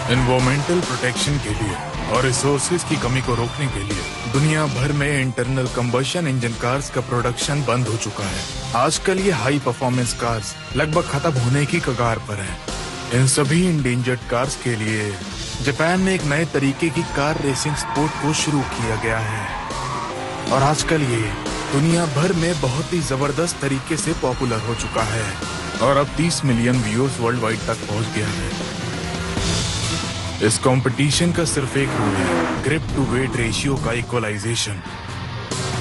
Environmental protection के लिए और रिसोर्सेज की कमी को रोकने के लिए दुनिया भर में इंटरनल कंबशन इंजन कार्स का प्रोडक्शन बंद हो चुका है। आजकल ये हाई परफॉर्मेंस कार्स लगभग खत्म होने की कगार पर हैं। इन सभी इंडेंजर्ड कार्स के लिए जापान में एक नए तरीके की कार रेसिंग स्पोर्ट को शुरू किया गया है और आजकल ये दुनिया भर में बहुत ही जबरदस्त तरीके से पॉपुलर हो चुका है और अब 30 मिलियन व्यूअर्स वर्ल्ड वाइड तक पहुंच गया है। इस कंपटीशन का सिर्फ एक रूल है, ग्रिप टू वेट रेशियो का इक्वलाइजेशन।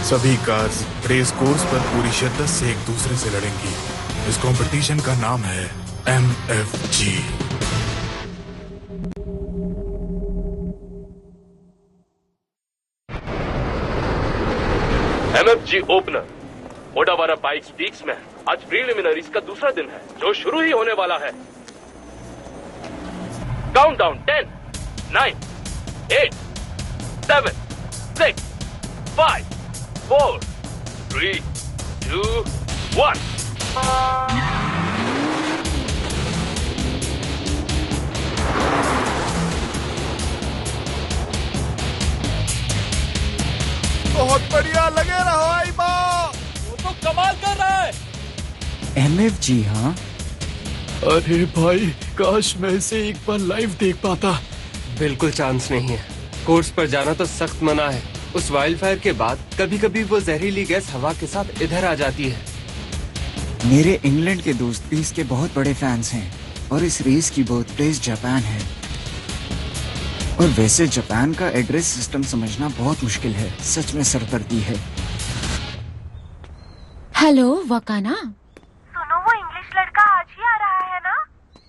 सभी कार्स रेस कोर्स पर पूरी शिद्दत से एक दूसरे से लड़ेंगी। इस कंपटीशन का नाम है MFG। MFG opener Odawara bikes peaks में आज प्रीलिमिनरीज का दूसरा दिन है जो शुरू ही होने वाला है। काउंटडाउन 10, 9, 8, 7, 6, 5, 4, 3, 2, 1। बहुत बढ़िया, लगे रहो आइबा। वो तो कमाल कर रहा है। MFG हाँ? अरे भाई, काश मैं इसे एक बार लाइव देख पाता। बिल्कुल चांस नहीं है। कोर्स पर जाना तो सख्त मना है। उस वाइल्ड फायर के बाद कभी कभी वो जहरीली गैस हवा के साथ इधर आ जाती है। मेरे इंग्लैंड के दोस्त भी इसके बहुत बड़े फैंस हैं और इस रेस की बर्थ प्लेस जापान है। और वैसे जापान का एड्रेस सिस्टम समझना बहुत मुश्किल है। सच में सरदर्दी है। हेलो वकाना, सुनो वो इंग्लिश लड़का आज ही आ रहा है ना?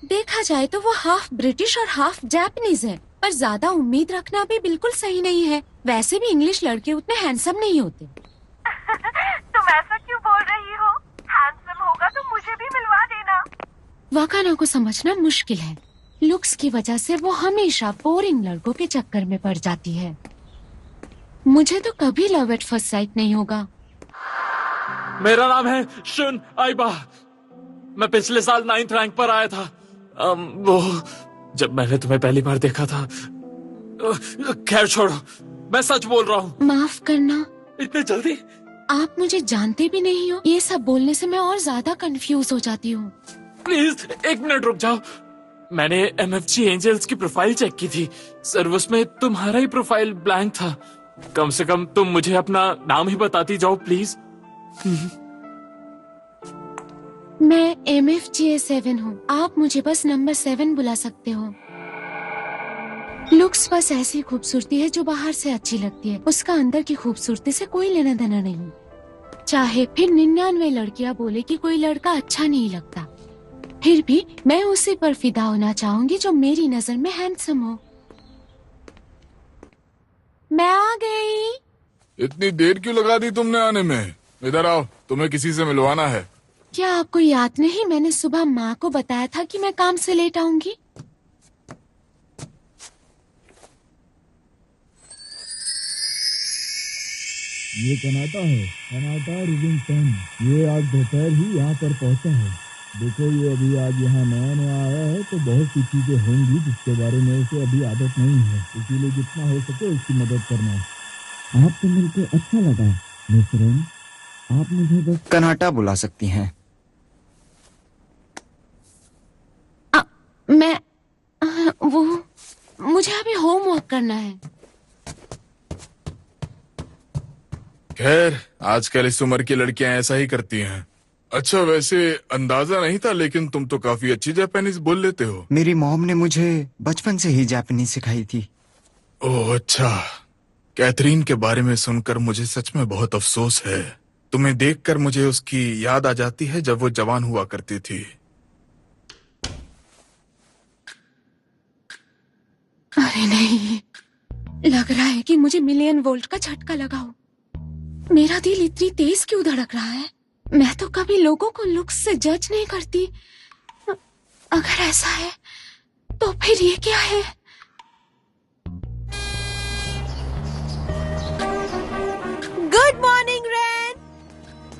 देखा जाए तो वो हाफ ब्रिटिश और हाफ जापानीज है, पर ज्यादा उम्मीद रखना भी बिल्कुल सही नहीं है। वैसे भी इंग्लिश लड़के उतने हैंडसम नहीं होते। तुम ऐसा क्यों बोल रही हो? हैंडसम होगा तो मुझे भी मिलवा देना। वकाना को समझना मुश्किल है। लुक्स की वजह से वो हमेशा बोरिंग लड़कों के चक्कर में पड़ जाती है। मुझे तो कभी लव एट फर्स्ट साइट नहीं होगा। मेरा नाम है शुन आइबा। मैं पिछले साल 9th रैंक पर आया था। वो जब मैंने तुम्हें पहली बार देखा था। खैर छोड़ो, मैं सच बोल रहा हूँ। माफ करना। इतने जल्दी? आप मुझे जानते भी नहीं हो। ये सब बोलने से मैं और ज्यादा कंफ्यूज हो जाती हूँ। प्लीज 1 मिनट रुक जाओ। मैंने MFG एंजल्स की प्रोफाइल चेक की थी सर, उसमें तुम्हारा ही प्रोफाइल ब्लैंक था। कम से कम तुम मुझे अपना नाम ही बताती जाओ प्लीज। मैं MFGA7 हूँ। आप मुझे बस नंबर 7 बुला सकते हो। लुक्स बस ऐसी खूबसूरती है जो बाहर से अच्छी लगती है, उसका अंदर की खूबसूरती से कोई लेना देना नहीं। चाहे फिर 99 लड़कियां बोले कि कोई लड़का अच्छा नहीं लगता, फिर भी मैं उसी पर फिदा होना चाहूंगी जो मेरी नजर में हैंडसम हो। मैं आ गई। इतनी देर क्यों लगा दी तुमने आने में? इधर आओ, तुम्हें किसी से मिलवाना है। क्या आपको याद नहीं, मैंने सुबह माँ को बताया था कि मैं काम से लेट आऊंगी। ये कनाडा है, कनाडा रिविंगटन। ये आज दोपहर ही यहाँ पर पहुँचा है। देखो ये अभी आज यहाँ नया नया आया है तो बहुत सी चीजें होंगी जिसके बारे में उसे अभी आदत नहीं है, इसीलिए जितना हो सके उसकी मदद करना। आपसे मिलकर अच्छा लगा मिस्टर। आप मुझे बस कनाडा बुला सकती हैं। वो मुझे अभी होमवर्क करना है। खैर, आजकल इस उम्र की लड़कियां ऐसा ही करती हैं। अच्छा, वैसे अंदाजा नहीं था, लेकिन तुम तो काफी अच्छी जापानीज बोल लेते हो। मेरी मॉम ने मुझे बचपन से ही जापानीज सिखाई थी। ओह अच्छा। कैथरीन के बारे में सुनकर मुझे सच में बहुत अफसोस है। तुम्हें देखकर मुझे उसकी याद आ जाती है जब वो जवान हुआ करती थी। अरे नहीं, लग रहा है कि मुझे मिलियन वोल्ट का झटका लगा हो। मेरा दिल इतनी तेज क्यों धड़क रहा है? मैं तो कभी लोगों को लुक्स से जज नहीं करती। अगर ऐसा है तो फिर ये क्या है? गुड मॉर्निंग रैन।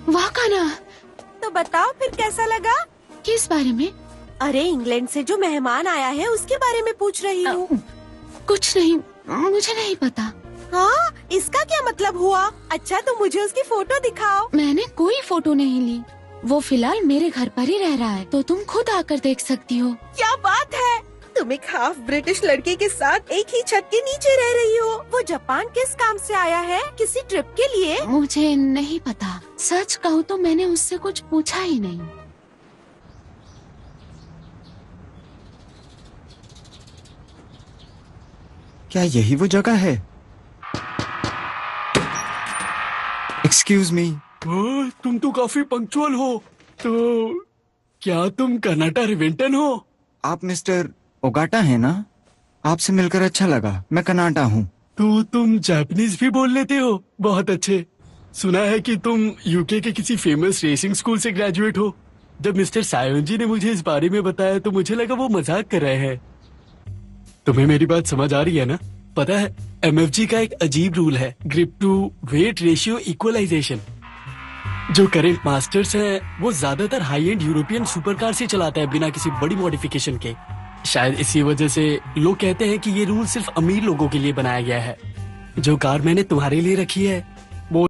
वाकाना, तो बताओ फिर कैसा लगा? किस बारे में? अरे इंग्लैंड से जो मेहमान आया है उसके बारे में पूछ रही हूँ। कुछ नहीं, मुझे नहीं पता। हाँ, इसका क्या मतलब हुआ? अच्छा तो मुझे उसकी फोटो दिखाओ। मैंने कोई फोटो नहीं ली। वो फिलहाल मेरे घर पर ही रह रहा है, तो तुम खुद आकर देख सकती हो। क्या बात है, तुम एक हाफ ब्रिटिश लड़के के साथ एक ही छत के नीचे रह रही हो। वो जापान किस काम से आया है? किसी ट्रिप के लिए? मुझे नहीं पता। सच कहूँ तो मैंने उससे कुछ पूछा ही नहीं। क्या यही वो जगह है? Excuse me. तुम तो काफी पंक्चुअल हो। तो क्या तुम कर्नाटा रिवेंटन हो? आप मिस्टर ओगाटा है ना? आपसे मिलकर अच्छा लगा। मैं कनाडा हूँ। तो तुम जापानीज भी बोल लेते हो? बहुत अच्छे। सुना है कि तुम यूके के किसी फेमस रेसिंग स्कूल से ग्रेजुएट हो। जब मिस्टर सायोन जी ने मुझे इस बारे में बताया तो मुझे लगा वो मजाक कर रहे हैं। तुम्हें मेरी बात समझ आ रही है ना? पता है MFG का एक अजीब रूल है, grip to weight ratio equalization. जो करंट मास्टर्स हैं वो ज्यादातर हाई एंड यूरोपियन सुपरकार से चलाता है बिना किसी बड़ी मॉडिफिकेशन के। शायद इसी वजह से लोग कहते हैं कि ये रूल सिर्फ अमीर लोगों के लिए बनाया गया है। जो कार मैंने तुम्हारे लिए रखी है